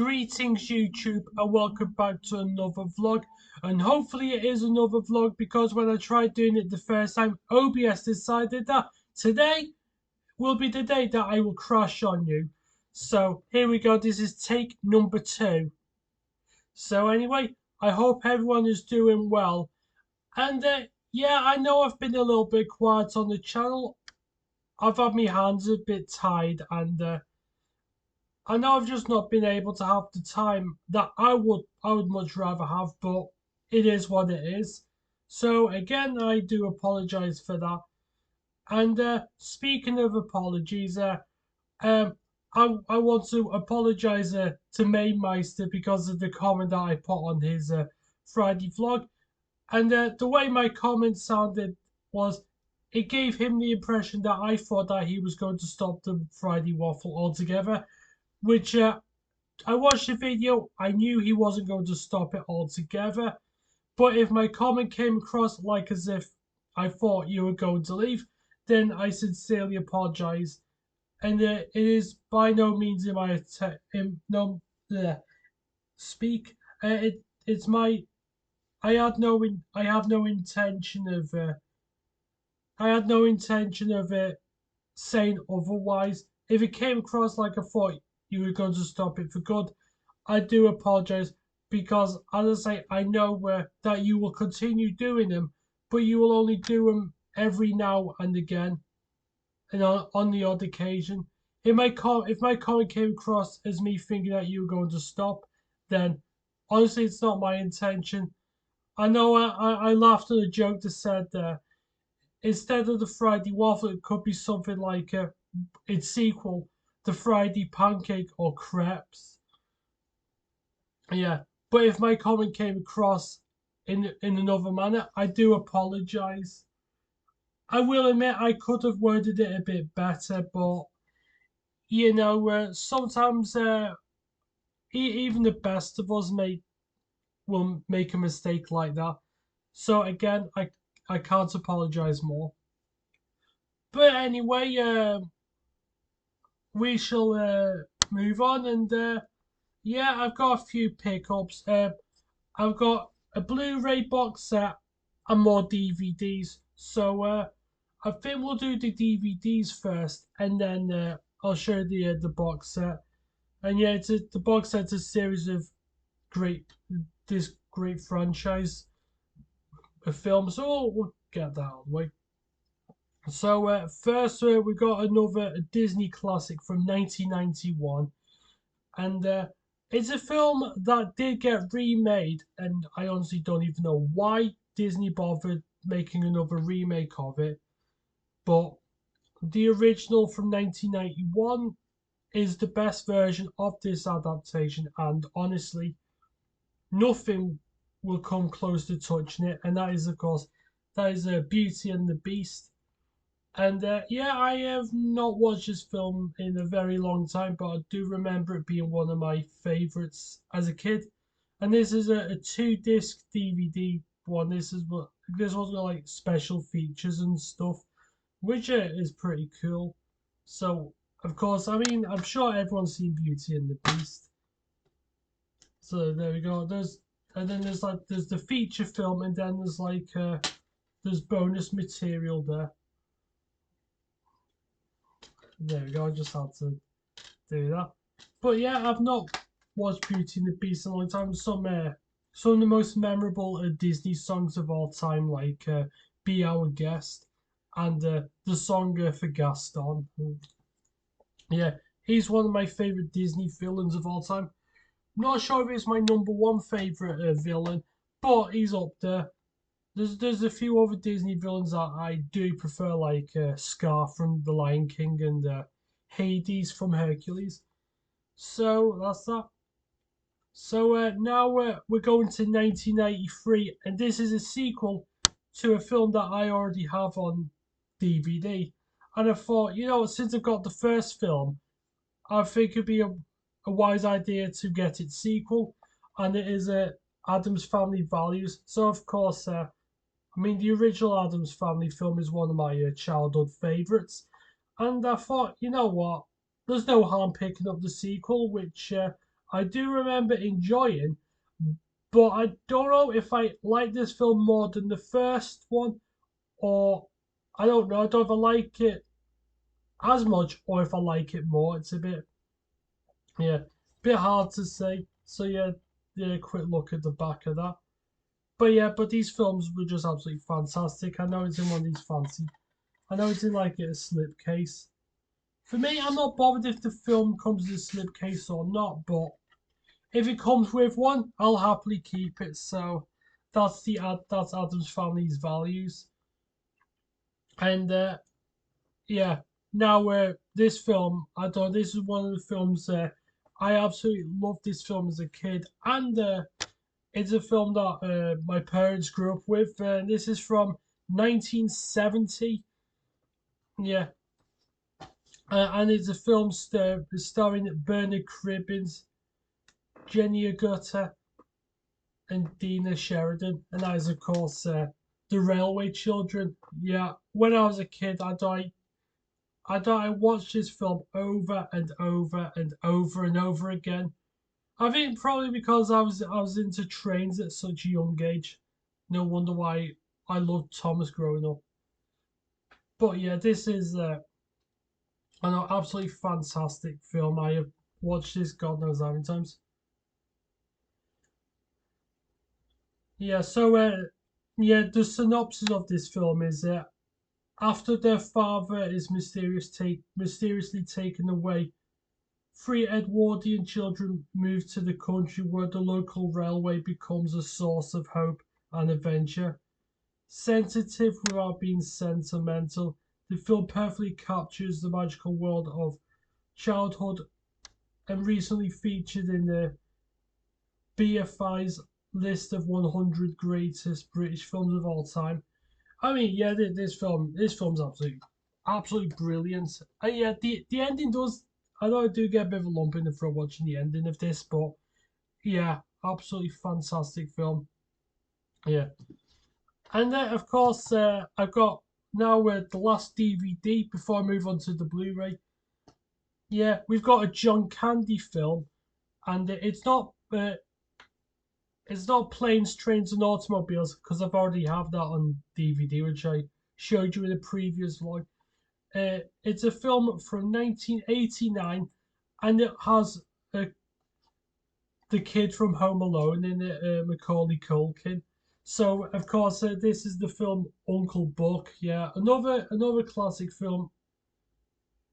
Greetings YouTube and welcome back to another vlog, and hopefully it is another vlog because when I tried doing it the first time, OBS decided that today will be the day that I will crash on you. So here we go, this is take number 2. So anyway, I hope everyone is doing well, and yeah, I know I've been a little bit quiet on the channel. I've had my hands a bit tied, and I know I've just not been able to have the time that I would much rather have, but it is what it is. So again, I do apologise for that. And speaking of apologies, I want to apologise to Mamemeister because of the comment that I put on his Friday vlog. And the way my comment sounded was, it gave him the impression that I thought that he was going to stop the Friday waffle altogether, which I watched the video, I knew he wasn't going to stop it altogether, but if my comment came across like as if I thought you were going to leave, then I sincerely apologise. And it is by no means in my speak. It's my I have no intention of saying otherwise. If it came across like I thought you were going to stop it for good, I do apologize because, as I say, I know that you will continue doing them, but you will only do them every now and again, and on the odd occasion. If my comment came across as me thinking that you were going to stop, then honestly, it's not my intention. I know I laughed at a joke that said instead of the Friday waffle, it could be something like its sequel, the Friday pancake or crepes. Yeah, but if my comment came across in another manner, I do apologise. I will admit I could have worded it a bit better, but sometimes even the best of us will make a mistake like that. So again, I can't apologise more. But anyway, we shall move on, and yeah, I've got a few pickups. I've got a Blu-ray box set and more DVDs. So I think we'll do the DVDs first, and then I'll show the box set. And yeah, the box set's a series of this great franchise of films. So we'll get that out of the way. So first, we got another Disney classic from 1991, and it's a film that did get remade, and I honestly don't even know why Disney bothered making another remake of it. But the original from 1991 is the best version of this adaptation, and honestly, nothing will come close to touching it. And that is, of course, Beauty and the Beast. And yeah, I have not watched this film in a very long time, but I do remember it being one of my favourites as a kid. And this is a 2-disc DVD one. This one's got like special features and stuff, which is pretty cool. So of course, I mean, I'm sure everyone's seen Beauty and the Beast. So there we go. There's the feature film, and then there's bonus material there. There we go, I just had to do that. But yeah, I've not watched Beauty and the Beast in a long time. Some of the most memorable Disney songs of all time, like Be Our Guest, and the song for Gaston. Yeah, he's one of my favourite Disney villains of all time. I'm not sure if he's my number one favourite villain, but he's up there. There's a few other Disney villains that I do prefer, like Scar from The Lion King and Hades from Hercules. So that's that. So now we're going to 1983, and this is a sequel to a film that I already have on DVD. And I thought, since I've got the first film, I think it'd be a wise idea to get its sequel, and it is Addams Family Values. So of course, I mean, the original Addams Family film is one of my childhood favourites, and I thought, you know what, there's no harm picking up the sequel, which I do remember enjoying, but I don't know if I like this film more than the first one, or I don't know. I don't know if I like it as much or if I like it more. It's a bit, yeah, bit hard to say. So yeah, yeah, quick look at the back of that. But yeah, but these films were just absolutely fantastic. I know it's in one of these fancy. I know it's in like a slipcase. For me, I'm not bothered if the film comes in a slipcase or not, but if it comes with one, I'll happily keep it. So that's Adam's Family's values. And yeah, now this film, I thought this is one of the films I absolutely loved this film as a kid, and it's a film that my parents grew up with. This is from 1970. Yeah, and it's a film starring Bernard Cribbins, Jenny Agutter, and Dina Sheridan, and that is of course the Railway Children. Yeah, when I was a kid, I watched this film over and over and over and over again. I think probably because I was into trains at such a young age. No wonder why I loved Thomas growing up. But yeah, this is an absolutely fantastic film. I have watched this God knows how many times. Yeah, so yeah, the synopsis of this film is after their father is mysteriously taken away, three Edwardian children move to the country where the local railway becomes a source of hope and adventure. Sensitive without being sentimental, the film perfectly captures the magical world of childhood and recently featured in the BFI's list of 100 greatest British films of all time. I mean, yeah, this film's absolutely brilliant. Yeah, the ending does. I know I do get a bit of a lump in the throat watching the ending of this, but yeah, absolutely fantastic film. Yeah, and then of course I've got now the last DVD before I move on to the Blu-ray. Yeah, we've got a John Candy film, and it's not planes, trains, and automobiles because I've already have that on DVD, which I showed you in a previous vlog. It's a film from 1989, and it has uh, the kid from Home Alone in it, Macaulay Culkin. So of course, this is the film Uncle Buck. Yeah, another classic film.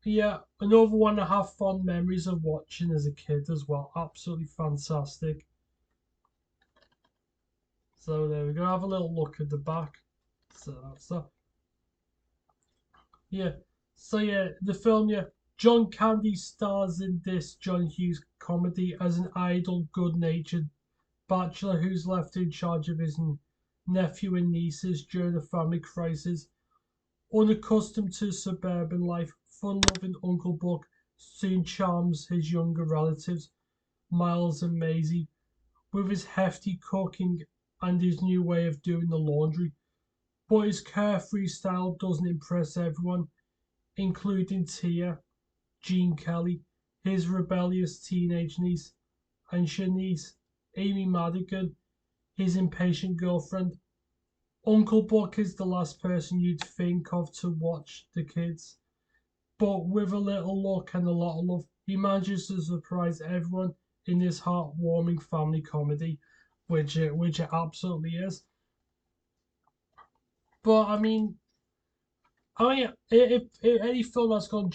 Yeah, another one I have fond memories of watching as a kid as well. Absolutely fantastic. So there we go. Have a little look at the back. So yeah. So yeah, the film, yeah. John Candy stars in this John Hughes comedy as an idle, good-natured bachelor who's left in charge of his nephew and nieces during a family crisis. Unaccustomed to suburban life, fun-loving Uncle Buck soon charms his younger relatives, Miles and Maisie, with his hefty cooking and his new way of doing the laundry. But his carefree style doesn't impress everyone, including Tia, Gene Kelly, his rebellious teenage niece, and Shanice, Amy Madigan, his impatient girlfriend. Uncle Buck is the last person you'd think of to watch the kids, but with a little luck and a lot of love, he manages to surprise everyone in this heartwarming family comedy, which it absolutely is. But I mean, if any film that's got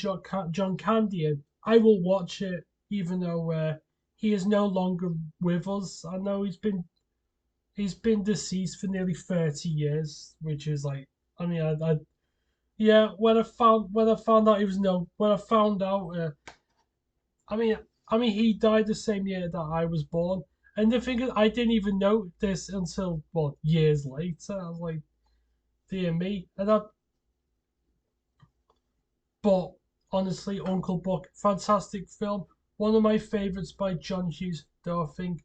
John Candy in, I will watch it, even though he is no longer with us. I know he's been deceased for nearly 30 years, which is like, I mean, yeah. When I found out he was no, when I found out, I mean, he died the same year that I was born, and the thing is, I didn't even know this until years later. I was like, dear me, but honestly, Uncle Buck, fantastic film. One of my favourites by John Hughes, though I think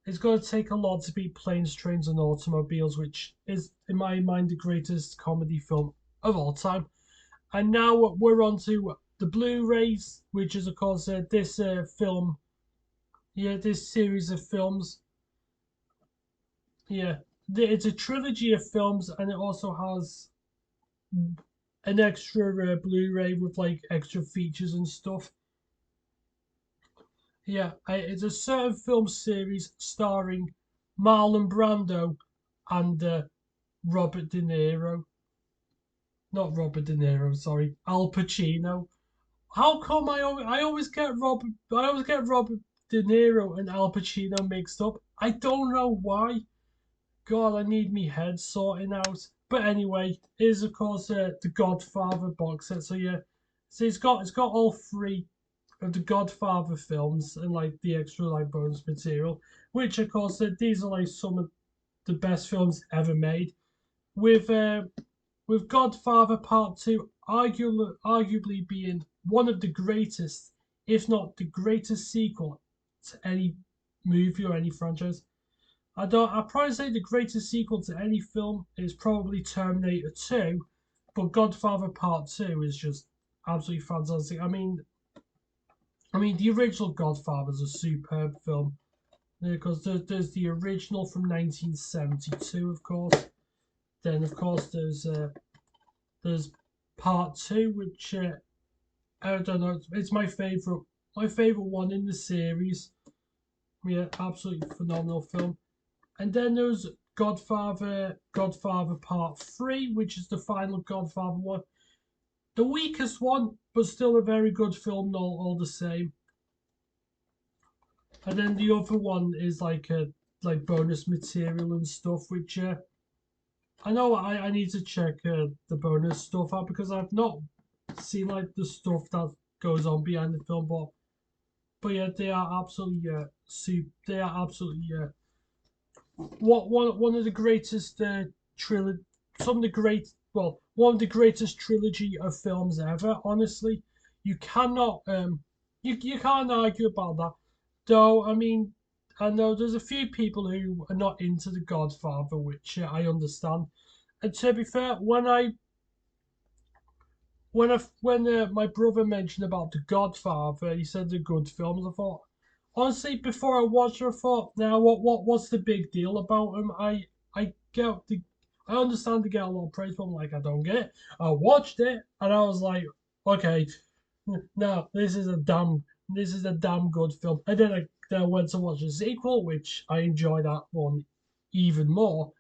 it's going to take a lot to beat Planes, Trains, and Automobiles, which is, in my mind, the greatest comedy film of all time. And now we're on to the Blu rays, which is, of course, this film. Yeah, this series of films. Yeah, it's a trilogy of films, and it also has an extra Blu-ray with like extra features and stuff. Yeah, it's a certain film series starring Marlon Brando and Robert De Niro. Not Robert De Niro, sorry, Al Pacino. How come I always get Robert De Niro and Al Pacino mixed up? I don't know why. God, I need me head sorting out. But anyway, is of course the Godfather box set. So yeah, so it's got all three of the Godfather films and like the extra like bonus material, which of course these are like some of the best films ever made. With with Godfather Part Two arguably being one of the greatest, if not the greatest sequel to any movie or any franchise. I'd probably say the greatest sequel to any film is probably Terminator 2, but Godfather Part 2 is just absolutely fantastic. I mean, the original Godfather is a superb film because there's the original from 1972, of course. Then, of course, there's Part 2, which I don't know. It's my favorite one in the series. Yeah, absolutely phenomenal film. And then there's Godfather Part 3, which is the final Godfather one. The weakest one, but still a very good film, all the same. And then the other one is like bonus material and stuff, which I know I need to check the bonus stuff out because I've not seen like the stuff that goes on behind the film, but yeah, they are absolutely they are absolutely what one of the greatest trilogy, some of the great, well, one of the greatest trilogy of films ever. Honestly, you cannot you can't argue about that. Though I mean, I know there's a few people who are not into The Godfather, which I understand. And to be fair, when my brother mentioned about The Godfather, he said they're good films. I thought, honestly, before I watched it, I thought, now what's the big deal about them? I get the I understand they get a lot of praise, but I'm like, I don't get it. I watched it and I was like, okay, no, this is a damn good film. And then I went to watch the sequel, which I enjoyed that one even more.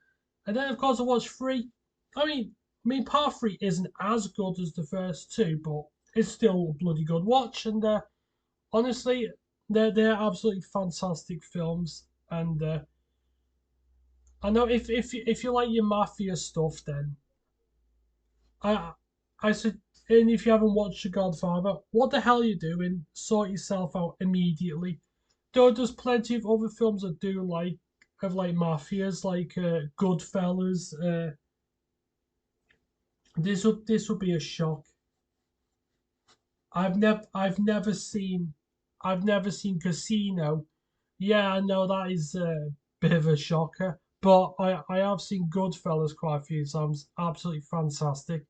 And then of course I watched three. I mean, part three isn't as good as the first two, but it's still a bloody good watch. And honestly, they're absolutely fantastic films. And I know if you like your mafia stuff, then I I said, and if you haven't watched The Godfather, what the hell are you doing? Sort yourself out immediately. Though there's plenty of other films that do like mafias, like Goodfellas. This would be a shock. I've never seen Casino. Yeah, I know that is a bit of a shocker, but I have seen Goodfellas quite a few times. Absolutely fantastic,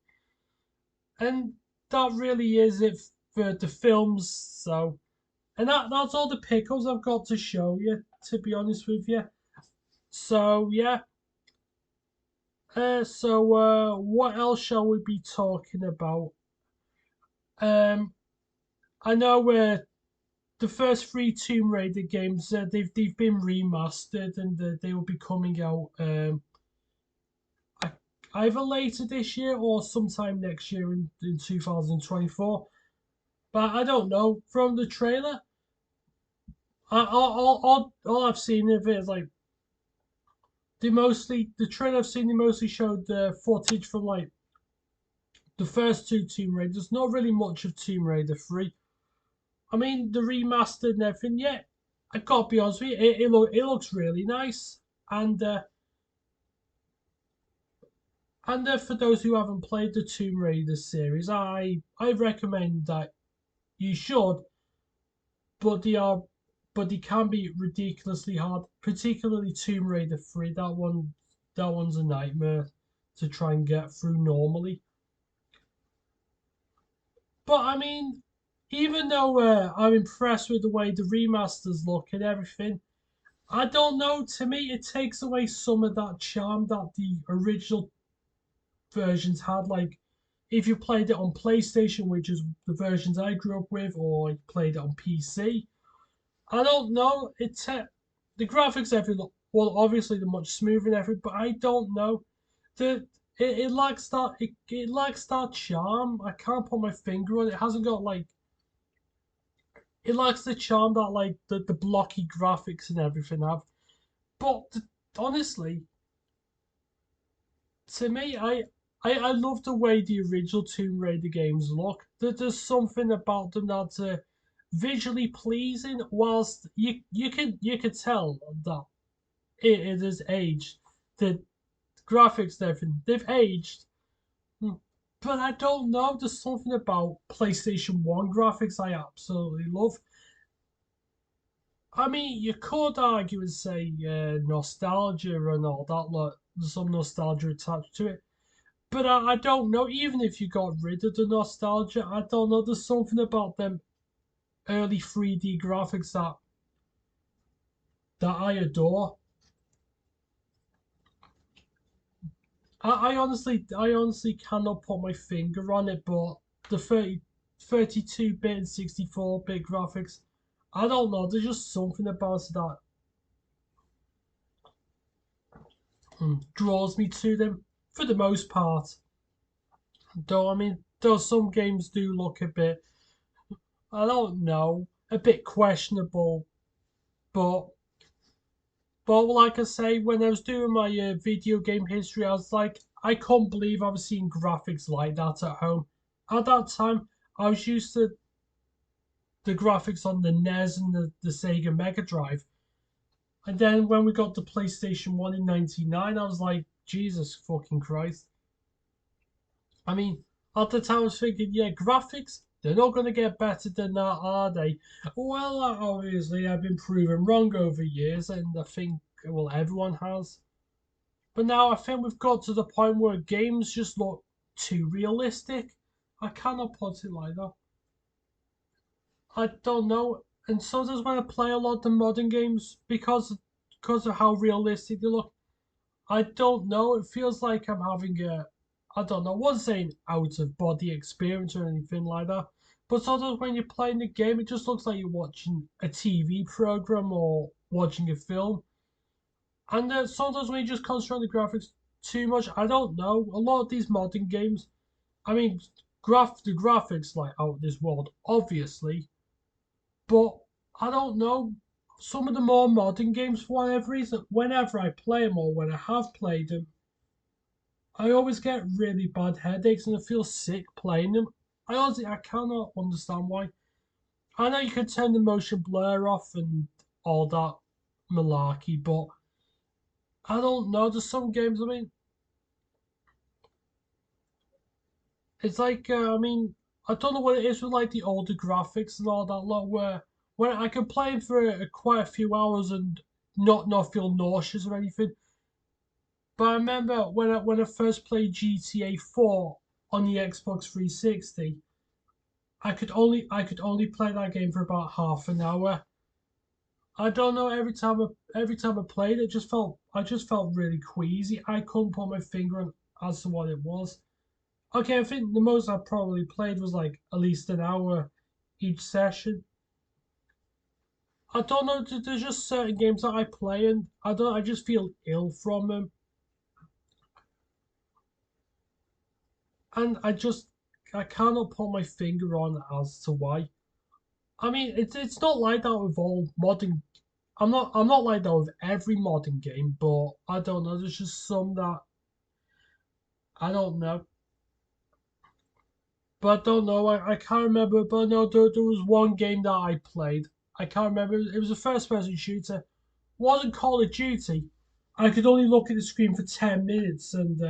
and that really is it for the films. So, and that's all the pickles I've got to show you. To be honest with you, so yeah. What else shall we be talking about? Um, I know the first three Tomb Raider games they've been remastered and they will be coming out either later this year or sometime next year in 2024. But I don't know. From the trailer, all I've seen of it is like the trailer I've seen. They mostly showed the footage from like the first two Tomb Raiders. Not really much of Tomb Raider 3. I mean, the remastered and everything. Yeah, I gotta be honest with you, it looks really nice. And for those who haven't played the Tomb Raider series, I recommend that you should, but they can be ridiculously hard, particularly Tomb Raider 3. That one's a nightmare to try and get through normally. But I mean, even though I'm impressed with the way the remasters look and everything, I don't know. To me, it takes away some of that charm that the original versions had. Like, if you played it on PlayStation, which is the versions I grew up with, or you played it on PC, I don't know. The graphics, everything. Well, obviously they're much smoother and everything, but I don't know. The it lacks that it lacks that charm. I can't put my finger on it. It hasn't got like it lacks the charm that like the blocky graphics and everything have. But honestly, to me, I love the way the original Tomb Raider games look. There's something about them that's visually pleasing, whilst you could tell that it has aged. The graphics and everything they've aged, but I don't know. There's something about PlayStation One graphics I absolutely love. I mean, you could argue and say nostalgia and all that. Like, there's some nostalgia attached to it. But I don't know. Even if you got rid of the nostalgia, I don't know. There's something about them early 3D graphics that I adore. I honestly cannot put my finger on it, but the 32-bit and 64-bit graphics, I don't know. There's just something about it that draws me to them for the most part. Though I mean, though some games do look a bit, I don't know, a bit questionable. But like I say, when I was doing my video game history, I was like, I couldn't believe I was seeing graphics like that at home. At that time, I was used to the graphics on the NES and the Sega Mega Drive. And then when we got the PlayStation 1 in '99, I was like, Jesus fucking Christ. I mean, at the time I was thinking, yeah, graphics, they're not going to get better than that, are they? Well, obviously, I've been proven wrong over years, and I think, well, everyone has. But now I think we've got to the point where games just look too realistic. I cannot put it like that. I don't know. And so does when I play a lot of the modern games because of how realistic they look. I don't know. It feels like I'm having I don't know, I wasn't saying out of body experience or anything like that. But sometimes when you're playing the game, it just looks like you're watching a TV program or watching a film. And sometimes when you just concentrate on the graphics too much, I don't know. A lot of these modern games, I mean, the graphics like out of this world, obviously, but I don't know. Some of the more modern games, for whatever reason, whenever I play them or when I have played them, I always get really bad headaches and I feel sick playing them. I cannot understand why. I know you can turn the motion blur off and all that malarkey, but I don't know. There's some games. I mean, it's like I mean, I don't know what it is with like the older graphics and all that lot. Where I can play it for quite a few hours and not feel nauseous or anything. But I remember when I first played GTA 4 on the Xbox 360, I could only play that game for about half an hour. I don't know. Every time I played it, I just felt really queasy. I couldn't put my finger on as to what it was. Okay, I think the most I probably played was like at least an hour each session. I don't know. There's just certain games that I play and I don't. I just feel ill from them, and I cannot put my finger on as to why. I mean, it's not like that with all modern. I'm not like that with every modern game, but I don't know. There's just some that I don't know. But I don't know. I can't remember. But no, there was one game that I played. I can't remember. It was a first-person shooter. It wasn't Call of Duty. I could only look at the screen for 10 minutes, and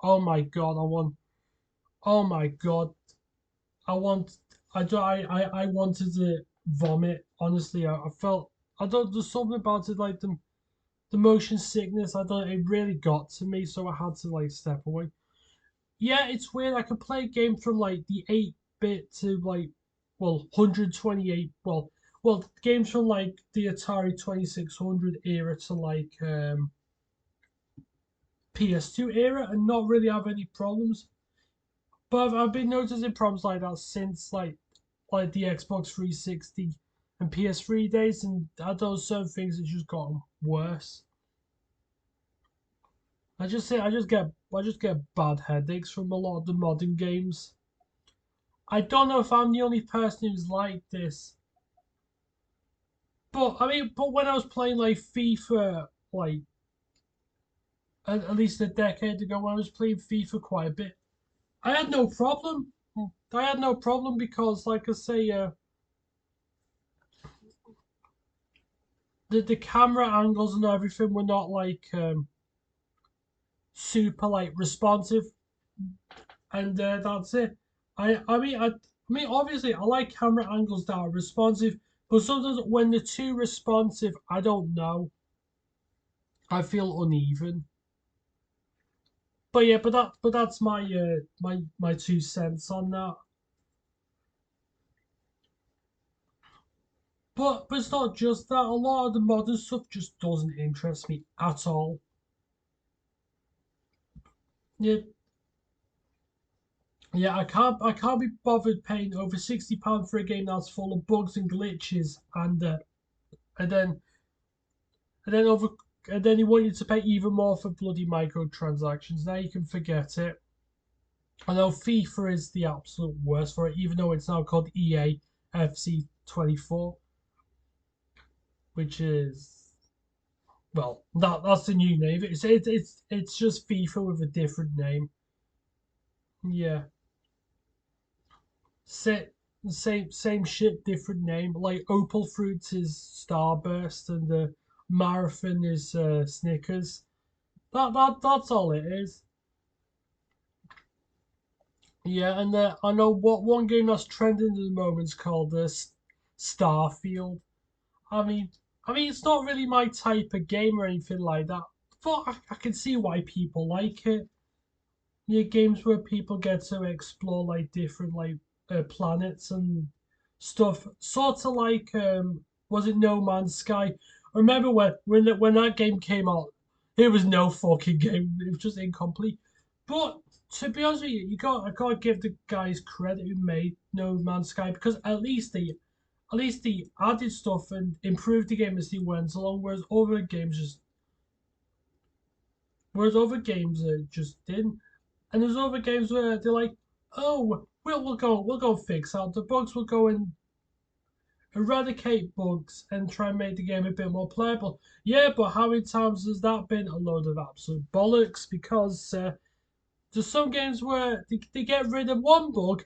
oh my god, I want. Oh my god, I want. I wanted to vomit. Honestly, I felt. I don't. There's something about it, like the motion sickness. I don't. It really got to me, so I had to like step away. Yeah, it's weird. I could play a game from like the 8-bit to like well 128 well games from like the Atari 2600 era to like PS2 era and not really have any problems. But I've been noticing problems like that since like the Xbox 360 and PS3 days, and at those certain things it's just gotten worse. I just get bad headaches from a lot of the modern games. I don't know if I'm the only person who's like this, but I mean, but when I was playing like FIFA, like at least a decade ago, when I was playing FIFA quite a bit, I had no problem. I had no problem because, like I say, the camera angles and everything were not like super like responsive, and that's it. I mean, obviously, I like camera angles that are responsive, but sometimes when they're too responsive, I don't know. I feel uneven. But yeah, but that's my 2 cents on that. But it's not just that. A lot of the modern stuff just doesn't interest me at all. Yeah, yeah, I can't be bothered paying over £60 for a game that's full of bugs and glitches, and then and then over and then he want you to pay even more for bloody microtransactions. Now you can forget it. I know FIFA is the absolute worst for it, even though it's now called EA FC 24, which is well, that's the new name. It's just FIFA with a different name. Yeah, same same shit, different name. Like Opal Fruits is Starburst, and the Marathon is Snickers. That's all it is. Yeah, and I know what one game that's trending at the moment is called Starfield. I mean, it's not really my type of game or anything like that, but I can see why people like it. Yeah, games where people get to explore like different like planets and stuff, sort of like was it No Man's Sky? I remember when that game came out, it was no fucking game. It was just incomplete. But to be honest with you, I gotta give the guys credit who made No Man's Sky because at least they added stuff and improved the game as they went along, whereas other games just didn't. And there's other games where they're like, oh, we'll go fix out the bugs, we'll go and eradicate bugs and try and make the game a bit more playable. Yeah, but how many times has that been a load of absolute bollocks? Because there's some games where they get rid of one bug,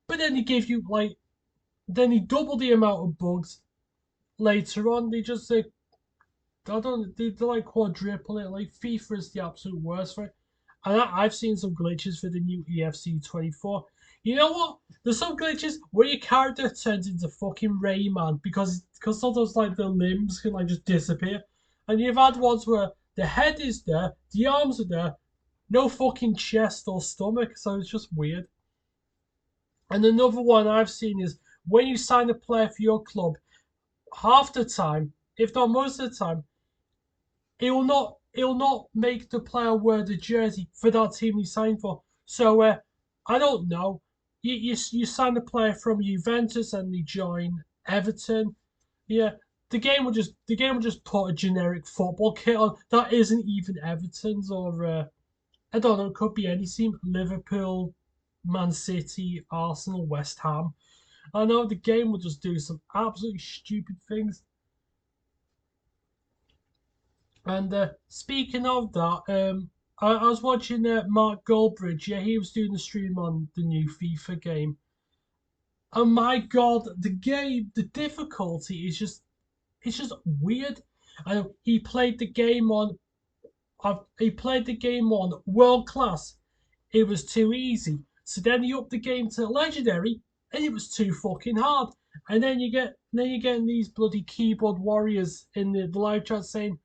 but then they give you then they double the amount of bugs later on. They just say, I don't. They like quadruple it. Like FIFA is the absolute worst for it. And I've seen some glitches for the new EFC 24. You know what? There's some glitches where your character turns into fucking Rayman because sometimes like the limbs can like just disappear, and you've had ones where the head is there, the arms are there, no fucking chest or stomach, so it's just weird. And another one I've seen is when you sign a player for your club, half the time, if not most of the time, it will not make the player wear the jersey for that team he signed for. So I don't know. You sign a player from Juventus and they join Everton. Yeah, the game will just put a generic football kit on that isn't even Everton's or I don't know. It could be any team: Liverpool, Man City, Arsenal, West Ham. I know the game will just do some absolutely stupid things. And speaking of that, I was watching Mark Goldbridge. Yeah, he was doing a stream on the new FIFA game. Oh my god, the difficulty is just weird. And he played the game on world class. It was too easy. So then he upped the game to legendary, and it was too fucking hard. And then you're getting these bloody keyboard warriors in the live chat saying,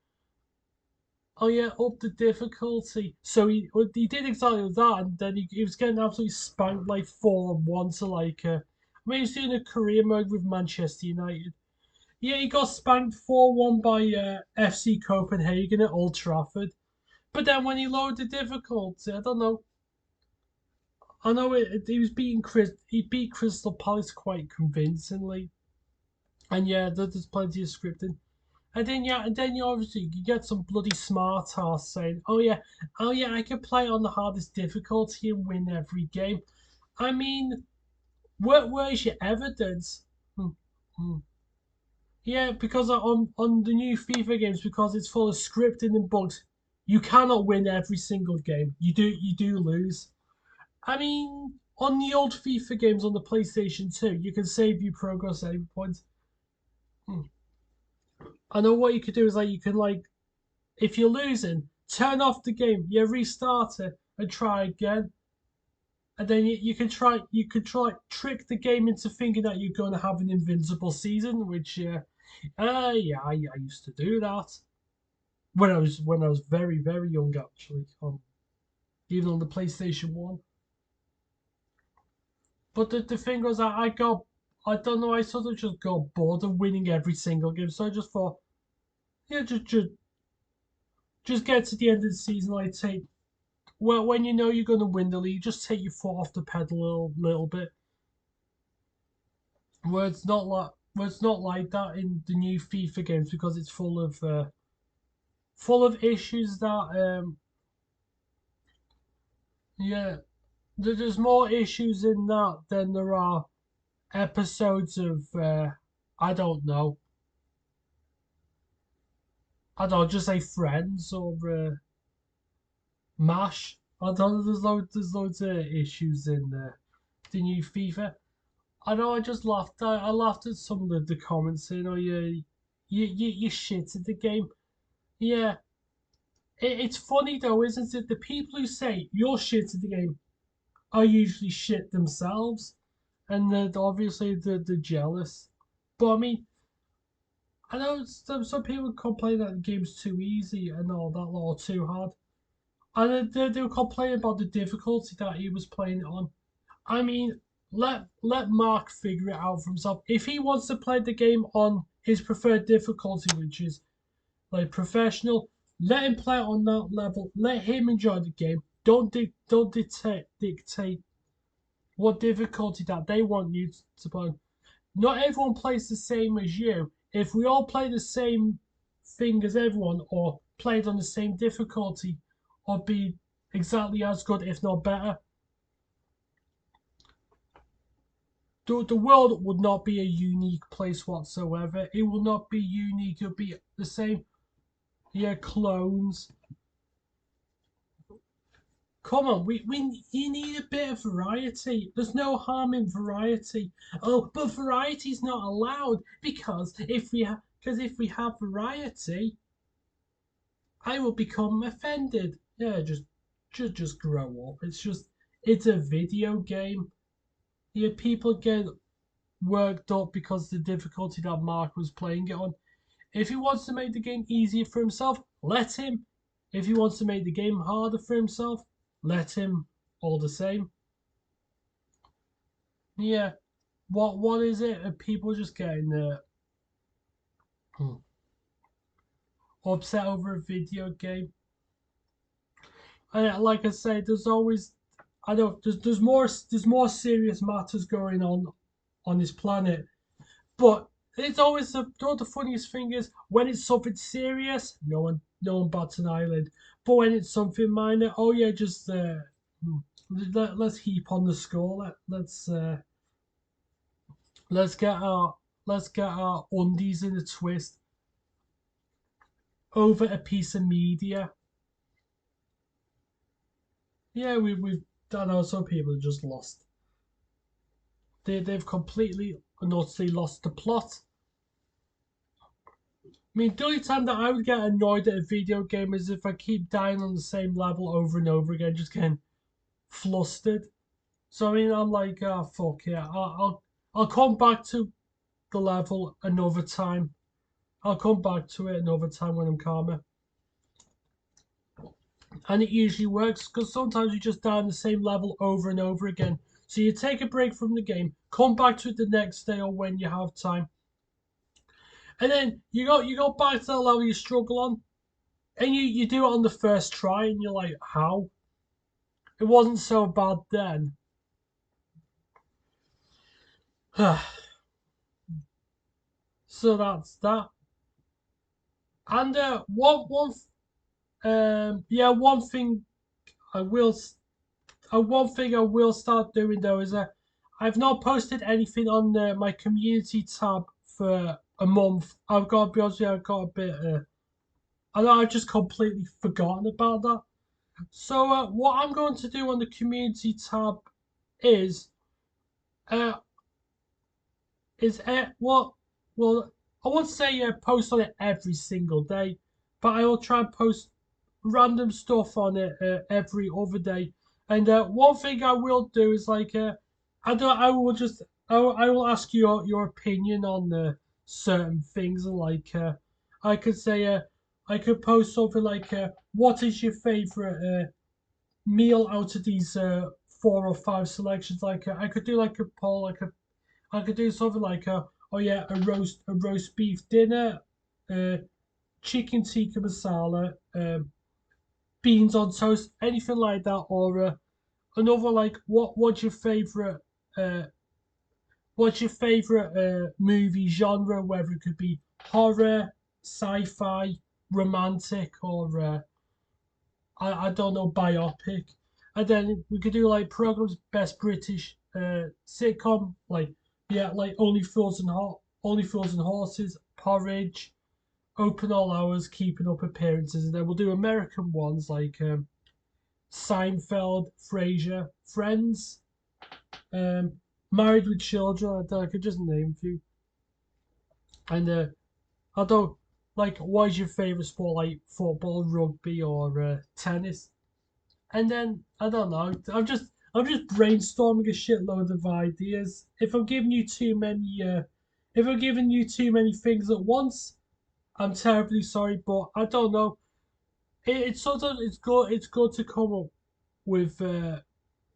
oh yeah, up the difficulty. So he did exactly that, and then he was getting absolutely spanked like 4-1 to like I mean, he's doing a career mode with Manchester United. Yeah, he got spanked 4-1 by FC Copenhagen at Old Trafford. But then when he lowered the difficulty, I don't know. I know he was beating he beat Crystal Palace quite convincingly. And yeah, there's plenty of scripting. And then you obviously you get some bloody smart ass saying, oh yeah, I can play on the hardest difficulty and win every game. I mean, where's your evidence? Hmm, hmm. Yeah, because on the new FIFA games, because it's full of scripting and bugs, you cannot win every single game. You do lose. I mean, on the old FIFA games on the PlayStation 2, you can save your progress at any point. Hmm. I know what you could do is like you can like if you're losing, turn off the game, you restart it and try again. And then you could try trick the game into thinking that you're going to have an invincible season, which yeah, I used to do that when I was very young actually, even on the PlayStation 1. But the thing was I don't know, I sort of just got bored of winning every single game, so I just thought, yeah, just get to the end of the season, like take well, when you know you're going to win the league, just take your foot off the pedal a little bit. Where it's not like that in the new FIFA games because it's full of issues that yeah, there's more issues in that than there are episodes of I don't know, just say Friends or Mash. I don't know. There's loads of issues in the new FIFA. I know. I just laughed. I laughed at some of the comments saying, "Oh, you shit at the game." Yeah, it's funny though, isn't it? The people who say you're shit at the game are usually shit themselves, and obviously they're jealous. But I mean, I know some people complain that the game's too easy and all that, or too hard, and they were complaining about the difficulty that he was playing it on. I mean, let Mark figure it out for himself. If he wants to play the game on his preferred difficulty, which is like professional, let him play it on that level. Let him enjoy the game. Don't dictate what difficulty that they want you to play. Not everyone plays the same as you. If we all play the same thing as everyone, or played on the same difficulty, or be exactly as good, if not better, the world would not be a unique place whatsoever. It will not be unique. It'll be the same. Yeah, clones. Come on, we you need a bit of variety. There's no harm in variety. Oh, but variety's not allowed because if we have variety, I will become offended. Yeah, just grow up. It's a video game. Yeah, people get worked up because the difficulty that Mark was playing it on. If he wants to make the game easier for himself, let him. If he wants to make the game harder for himself, let him. All the same. Yeah. What is it? Are people just getting upset over a video game? And like I say, there's always I know there's more serious matters going on this planet, but it's always the funniest thing is when it's something serious, no one bats an eyelid. But when it's something minor, oh yeah, just hmm, let's heap on the score. Let's get our undies in a twist over a piece of media. Yeah, we've I know some people are just lost. They've completely and utterly lost the plot. I mean, the only time that I would get annoyed at a video game is if I keep dying on the same level over and over again, just getting flustered. So I mean, I'm like, ah, fuck yeah, I'll come back to the level another time. I'll come back to it another time when I'm calmer. And it usually works because sometimes you just die on the same level over and over again. So you take a break from the game, come back to it the next day or when you have time. And then you go back to the level you struggle on, and you do it on the first try, and you're like, how? It wasn't so bad then. So that's that. And one thing I will one thing I will start doing though is I've not posted anything on my community tab for a month. I've got to be honest with you, I've got a bit. I know I've just completely forgotten about that. So what I'm going to do on the community tab is uh what well I won't say post on it every single day, but I will try and post random stuff on it every other day. And one thing I will do is like I will ask your opinion on certain things, and like I could say I could post something like what is your favorite meal out of these 4 or 5 selections. Like I could do like a poll, I could do something like oh yeah, a roast beef dinner, uh, chicken tikka masala, beans on toast, anything like that, or another like uh what's your favorite movie genre, whether it could be horror, sci-fi, romantic, or I don't know, biopic. And then we could do like programs, best British sitcom, like yeah, like Only Fools and Horses, Porridge, Open All Hours, Keeping Up Appearances, and then we'll do American ones like Seinfeld, Frasier, Friends, um, Married with Children. I could just name a few. And I don't like. What is your favorite sport? Like football, rugby, or tennis? And then I don't know. I'm just brainstorming a shitload of ideas. If I'm giving you too many things at once, I'm terribly sorry, but I don't know. It's sometimes it's good to come up with uh,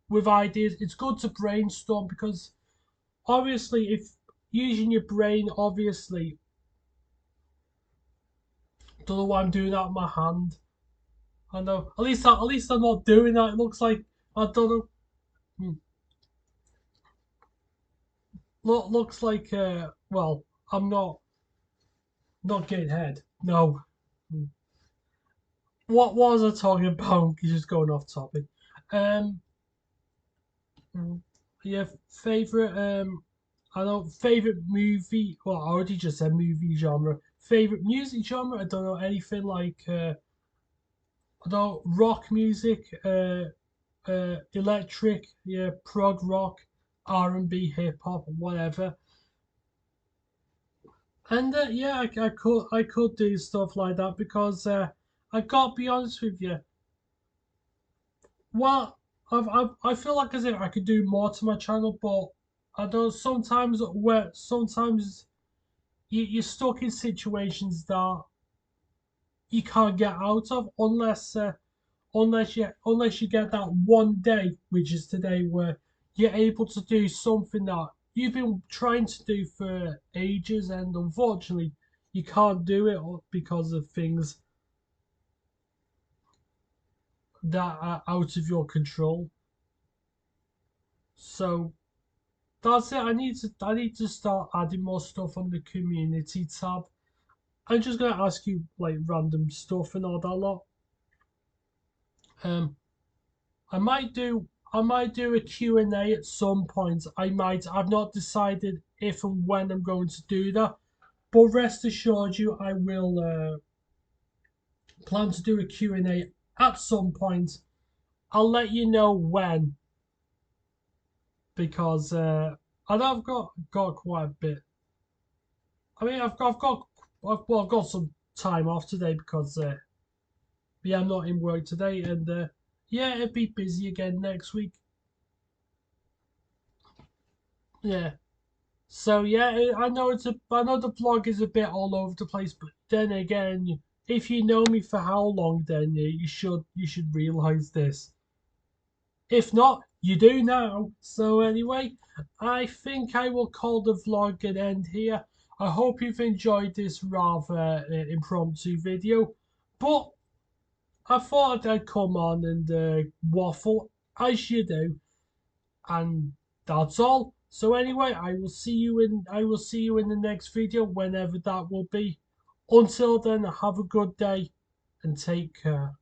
with ideas. It's good to brainstorm because obviously, if using your brain, obviously, don't know why I'm doing that with my hand. I know. At least I'm not doing that. It looks like I don't know. Hmm. Looks like well, I'm not getting head. No. Hmm. What was I talking about? Just going off topic. Um. hmm, Yeah. Favorite. I don't favorite movie. Well, I already just said movie genre. Favorite music genre. I don't know anything like. I don't rock music. Electric. Yeah. Prog rock. R&B, hip hop, whatever. And yeah, I could do stuff like that because I got to be honest with you. Well, I feel like as if I could do more to my channel, but I don't. Sometimes you're stuck in situations that you can't get out of unless you get that one day, which is today, where you're able to do something that you've been trying to do for ages, and unfortunately, you can't do it because of things that are out of your control. So that's it. I need to start adding more stuff on the community tab. I'm just gonna ask you like random stuff and all that lot. Um, I might do a Q&A at some point. I've not decided if and when I'm going to do that, but rest assured you I will plan to do a Q&A at some point. I'll let you know when because I know I've got quite a bit. I mean I've got some time off today because yeah, I'm not in work today, and yeah, it'll be busy again next week. Yeah. So yeah, I know the vlog is a bit all over the place, but then again, if you know me for how long, then you should realize this. If not, You do now. So anyway, I think I will call the vlog an end here. I hope you've enjoyed this rather impromptu video, but I thought I'd come on and waffle as you do, and that's all. So anyway, I will see you in the next video, whenever that will be. Until then, have a good day and take care.